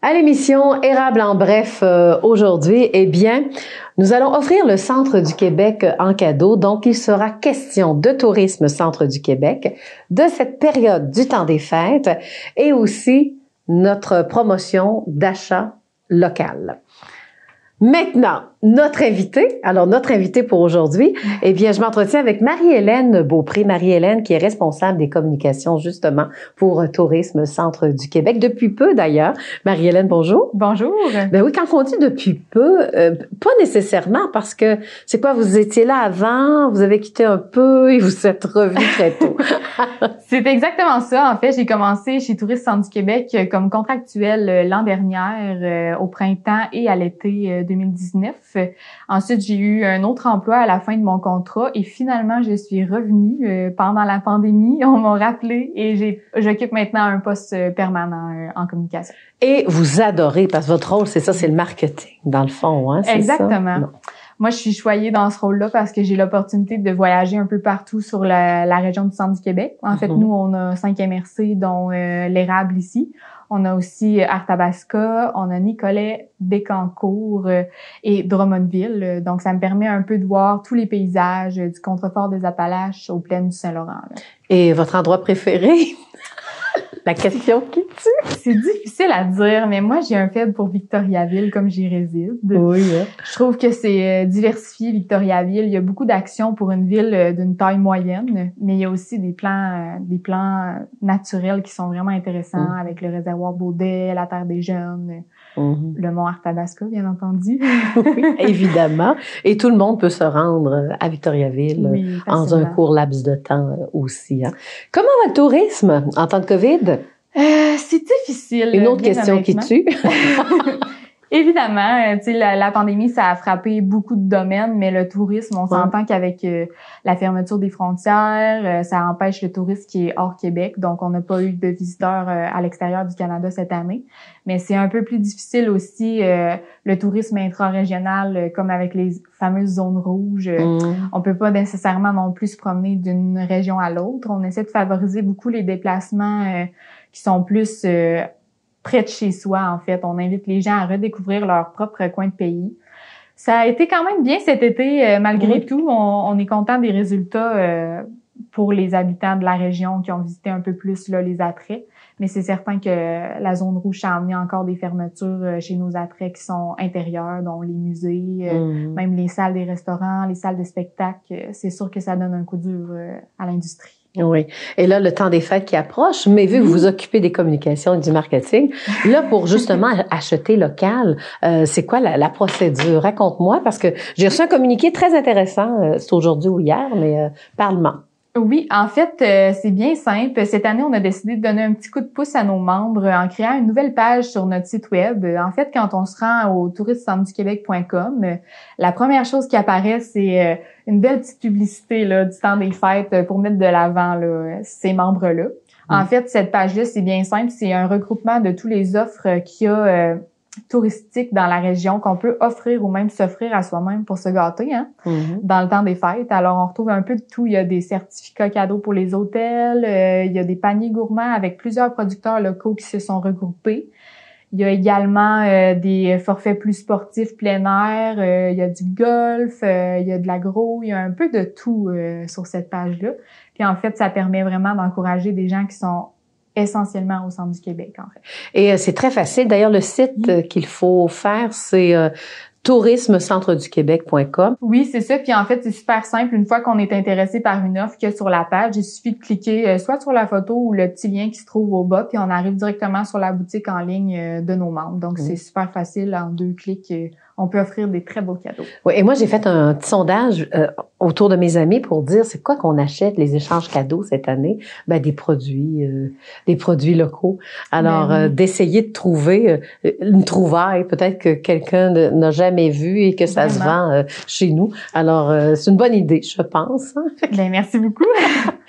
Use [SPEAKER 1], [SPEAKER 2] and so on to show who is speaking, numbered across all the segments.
[SPEAKER 1] À l'émission Érable en bref aujourd'hui, eh bien, nous allons offrir le Centre du Québec en cadeau. Donc, il sera question de tourisme Centre du Québec, de cette période du temps des fêtes et aussi notre promotion d'achat local. Maintenant, notre invité pour aujourd'hui, eh bien, je m'entretiens avec Marie-Hélène Beaupré. Marie-Hélène qui est responsable des communications, justement, pour Tourisme Centre du Québec. Depuis peu, d'ailleurs. Marie-Hélène, bonjour.
[SPEAKER 2] Bonjour.
[SPEAKER 1] Ben oui, quand on dit depuis peu, pas nécessairement, parce que c'est quoi, vous étiez là avant, vous avez quitté un peu et vous êtes revenu très tôt.
[SPEAKER 2] C'est exactement ça. En fait, j'ai commencé chez Tourisme Centre du Québec comme contractuel l'an dernier, au printemps et à l'été 2019. Ensuite, j'ai eu un autre emploi à la fin de mon contrat et finalement, je suis revenue pendant la pandémie. On m'a rappelé et j'occupe maintenant un poste permanent en communication.
[SPEAKER 1] Et vous adorez, parce que votre rôle, c'est ça, c'est le marketing, dans le fond, hein, c'est
[SPEAKER 2] exactement.
[SPEAKER 1] Ça?
[SPEAKER 2] Moi, je suis choyée dans ce rôle-là parce que j'ai l'opportunité de voyager un peu partout sur la région du Centre du Québec. En fait, nous, on a 5 MRC, dont l'Érable ici. On a aussi Arthabasca, on a Nicolet, Bécancour et Drummondville. Donc, ça me permet un peu de voir tous les paysages du contrefort des Appalaches aux plaines du Saint-Laurent. Là.
[SPEAKER 1] Et votre endroit préféré? La question qui tue.
[SPEAKER 2] C'est difficile à dire, mais moi, j'ai un faible pour Victoriaville, comme j'y réside.
[SPEAKER 1] Oui. Hein?
[SPEAKER 2] Je trouve que c'est diversifié, Victoriaville. Il y a beaucoup d'actions pour une ville d'une taille moyenne, mais il y a aussi des plans naturels qui sont vraiment intéressants, avec le réservoir Baudet, la Terre des Jeunes, le mont Arthabasca, bien entendu.
[SPEAKER 1] Oui, évidemment. Et tout le monde peut se rendre à Victoriaville en un court laps de temps aussi. Hein? Comment va le tourisme en temps de COVID?
[SPEAKER 2] C'est difficile.
[SPEAKER 1] Une autre question qui tue.
[SPEAKER 2] Évidemment, tu sais, la pandémie, ça a frappé beaucoup de domaines, mais le tourisme, on s'entend qu'avec la fermeture des frontières, ça empêche le tourisme qui est hors Québec. Donc, on n'a pas eu de visiteurs à l'extérieur du Canada cette année. Mais c'est un peu plus difficile aussi le tourisme intra-régional, comme avec les fameuses zones rouges. On peut pas nécessairement non plus se promener d'une région à l'autre. On essaie de favoriser beaucoup les déplacements qui sont plus près de chez soi, en fait. On invite les gens à redécouvrir leur propre coin de pays. Ça a été quand même bien cet été, malgré tout. On est content des résultats pour les habitants de la région qui ont visité un peu plus là, les attraits. Mais c'est certain que la zone rouge a amené encore des fermetures chez nos attraits qui sont intérieurs, dont les musées, même les salles des restaurants, les salles de spectacle. C'est sûr que ça donne un coup dur à l'industrie.
[SPEAKER 1] Oui. Et là, le temps des fêtes qui approche, mais vu que vous vous occupez des communications et du marketing, là, pour justement acheter local, c'est quoi la procédure? Raconte-moi, parce que j'ai reçu un communiqué très intéressant, c'est aujourd'hui ou hier, mais parle-moi.
[SPEAKER 2] Oui, en fait, c'est bien simple. Cette année, on a décidé de donner un petit coup de pouce à nos membres en créant une nouvelle page sur notre site web. En fait, quand on se rend au tourismecentre-du-québec.com, la première chose qui apparaît, c'est une belle petite publicité là, du temps des fêtes pour mettre de l'avant là, ces membres-là. En fait, cette page-là, c'est bien simple. C'est un regroupement de tous les offres qu'il y a touristiques dans la région qu'on peut offrir ou même s'offrir à soi-même pour se gâter dans le temps des fêtes. Alors, on retrouve un peu de tout. Il y a des certificats cadeaux pour les hôtels, il y a des paniers gourmands avec plusieurs producteurs locaux qui se sont regroupés. Il y a également des forfaits plus sportifs plein air, il y a du golf, il y a de l'agro, il y a un peu de tout sur cette page-là. Puis en fait, ça permet vraiment d'encourager des gens qui sont essentiellement au centre du Québec, en fait.
[SPEAKER 1] Et c'est très facile. D'ailleurs, le site qu'il faut faire, c'est tourismecentre-du-québec.com.
[SPEAKER 2] Oui, c'est ça. Puis en fait, c'est super simple. Une fois qu'on est intéressé par une offre qu'il y a sur la page, il suffit de cliquer soit sur la photo ou le petit lien qui se trouve au bas, puis on arrive directement sur la boutique en ligne de nos membres. Donc, c'est super facile. En 2 clics, on peut offrir des très beaux cadeaux.
[SPEAKER 1] Oui, et moi, j'ai fait un petit sondage autour de mes amis pour dire c'est quoi qu'on achète, les échanges cadeaux cette année? Ben, des produits locaux. Alors, d'essayer de trouver une trouvaille, peut-être que quelqu'un n'a jamais vu et que ça se vend chez nous. Alors, c'est une bonne idée, je pense. Hein?
[SPEAKER 2] Ben, merci beaucoup.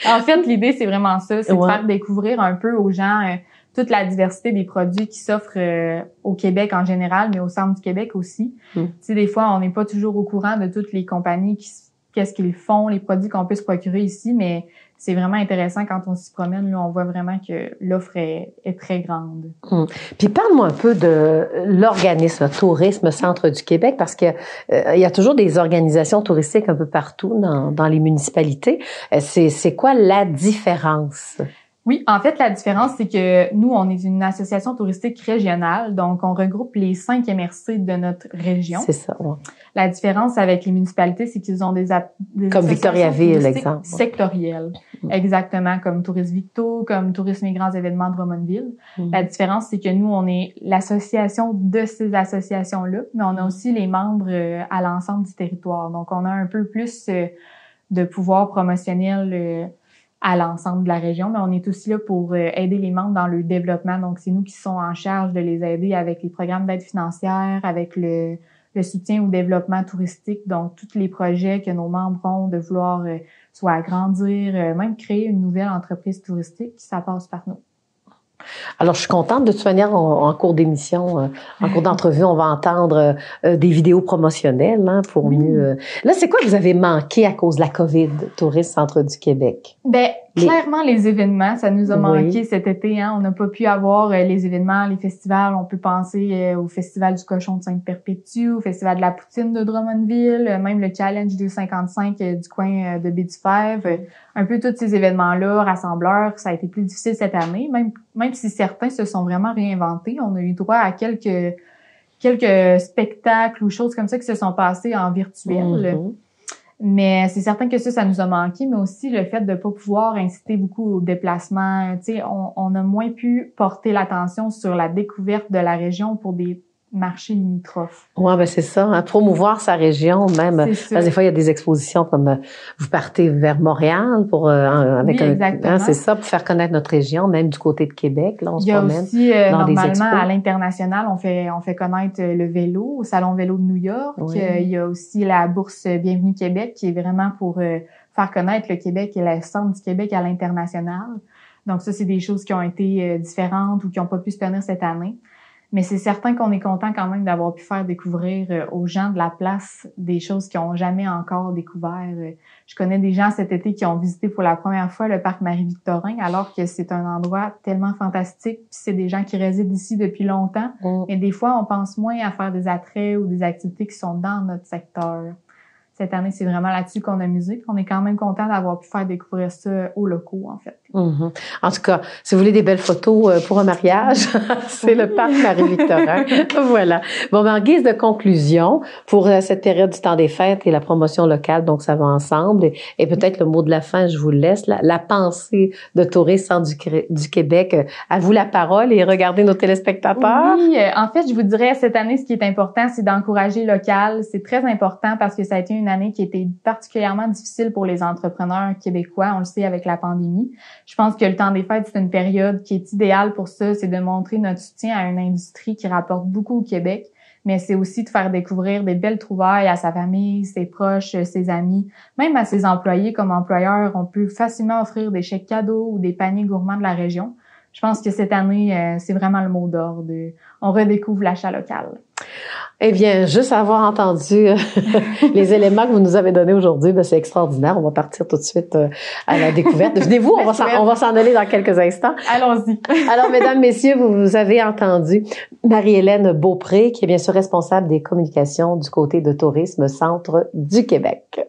[SPEAKER 2] En fait, l'idée, c'est vraiment ça, c'est de faire découvrir un peu aux gens toute la diversité des produits qui s'offrent au Québec en général, mais au centre du Québec aussi. Tu sais, des fois, on n'est pas toujours au courant de toutes les compagnies qu'est-ce qu'ils font, les produits qu'on peut se procurer ici, mais c'est vraiment intéressant quand on s'y promène. Là, on voit vraiment que l'offre est très grande.
[SPEAKER 1] Puis parle-moi un peu de l'organisme Tourisme Centre du Québec, parce que il y a toujours des organisations touristiques un peu partout dans les municipalités. C'est quoi la différence?
[SPEAKER 2] Oui, en fait, la différence, c'est que nous, on est une association touristique régionale, donc on regroupe les 5 MRC de notre région.
[SPEAKER 1] C'est ça, ouais.
[SPEAKER 2] La différence avec les municipalités, c'est qu'ils ont des
[SPEAKER 1] comme Victoriaville, exemple.
[SPEAKER 2] Sectorielles. Exactement, comme Tourisme Victo, comme Tourisme et Grands Événements de Drummondville. La différence, c'est que nous, on est l'association de ces associations-là, mais on a aussi les membres à l'ensemble du territoire. Donc, on a un peu plus de pouvoir promotionnel à l'ensemble de la région, mais on est aussi là pour aider les membres dans le développement. Donc, c'est nous qui sommes en charge de les aider avec les programmes d'aide financière, avec le soutien au développement touristique, donc tous les projets que nos membres ont de vouloir soit agrandir, même créer une nouvelle entreprise touristique, ça passe par nous.
[SPEAKER 1] Alors, je suis contente. De toute manière, en cours d'émission, en cours d'entrevue, on va entendre des vidéos promotionnelles pour mieux... Là, c'est quoi que vous avez manqué à cause de la COVID, Tourisme Centre du Québec?
[SPEAKER 2] Ben, clairement, les événements, ça nous a manqué cet été. On n'a pas pu avoir les événements, les festivals. On peut penser au Festival du Cochon de Sainte-Perpétue, au Festival de la Poutine de Drummondville, même le Challenge 255 du coin de Baie-du-Fèvre. Un peu tous ces événements-là, rassembleurs, ça a été plus difficile cette année. Même si certains se sont vraiment réinventés, on a eu droit à quelques spectacles ou choses comme ça qui se sont passés en virtuel. Mais c'est certain que ça nous a manqué, mais aussi le fait de pas pouvoir inciter beaucoup au déplacement. Tu sais, on a moins pu porter l'attention sur la découverte de la région pour des marchés limitrophes.
[SPEAKER 1] Ouais, ben c'est ça, promouvoir sa région même. Parce que des fois il y a des expositions comme vous partez vers Montréal pour avec c'est ça, pour faire connaître notre région, même du côté de Québec, là on se promène.
[SPEAKER 2] Il y a aussi normalement à l'international, on fait connaître le vélo au Salon vélo de New York. Il y a aussi la bourse Bienvenue Québec qui est vraiment pour faire connaître le Québec et le centre du Québec à l'international. Donc ça, c'est des choses qui ont été différentes ou qui n'ont pas pu se tenir cette année. Mais c'est certain qu'on est content quand même d'avoir pu faire découvrir aux gens de la place des choses qu'ils n'ont jamais encore découvert. Je connais des gens cet été qui ont visité pour la première fois le parc Marie-Victorin, alors que c'est un endroit tellement fantastique. Puis c'est des gens qui résident ici depuis longtemps. Mais des fois, on pense moins à faire des attraits ou des activités qui sont dans notre secteur. Cette année, c'est vraiment là-dessus qu'on a misé. On est quand même content d'avoir pu faire découvrir ça aux locaux, en fait.
[SPEAKER 1] En tout cas, si vous voulez des belles photos pour un mariage, c'est le parc Marie-Victorin. Voilà. Bon, en guise de conclusion, pour cette période du temps des fêtes et la promotion locale, donc ça va ensemble. Et peut-être le mot de la fin, je vous le laisse, la pensée de Tourisme Centre du Québec. À vous la parole et regardez nos téléspectateurs.
[SPEAKER 2] Oui, en fait, je vous dirais, cette année, ce qui est important, c'est d'encourager local. C'est très important parce que ça a été une année qui était particulièrement difficile pour les entrepreneurs québécois. On le sait avec la pandémie. Je pense que le temps des fêtes, c'est une période qui est idéale pour ça. C'est de montrer notre soutien à une industrie qui rapporte beaucoup au Québec, mais c'est aussi de faire découvrir des belles trouvailles à sa famille, ses proches, ses amis, même à ses employés comme employeurs. On peut facilement offrir des chèques cadeaux ou des paniers gourmands de la région. Je pense que cette année, c'est vraiment le mot d'ordre. On redécouvre l'achat local.
[SPEAKER 1] Eh bien, juste avoir entendu les éléments que vous nous avez donnés aujourd'hui, ben c'est extraordinaire. On va partir tout de suite à la découverte. Venez-vous, on va s'en aller dans quelques instants.
[SPEAKER 2] Allons-y.
[SPEAKER 1] Alors, mesdames, messieurs, vous avez entendu Marie-Hélène Beaupré, qui est bien sûr responsable des communications du côté de Tourisme Centre du Québec.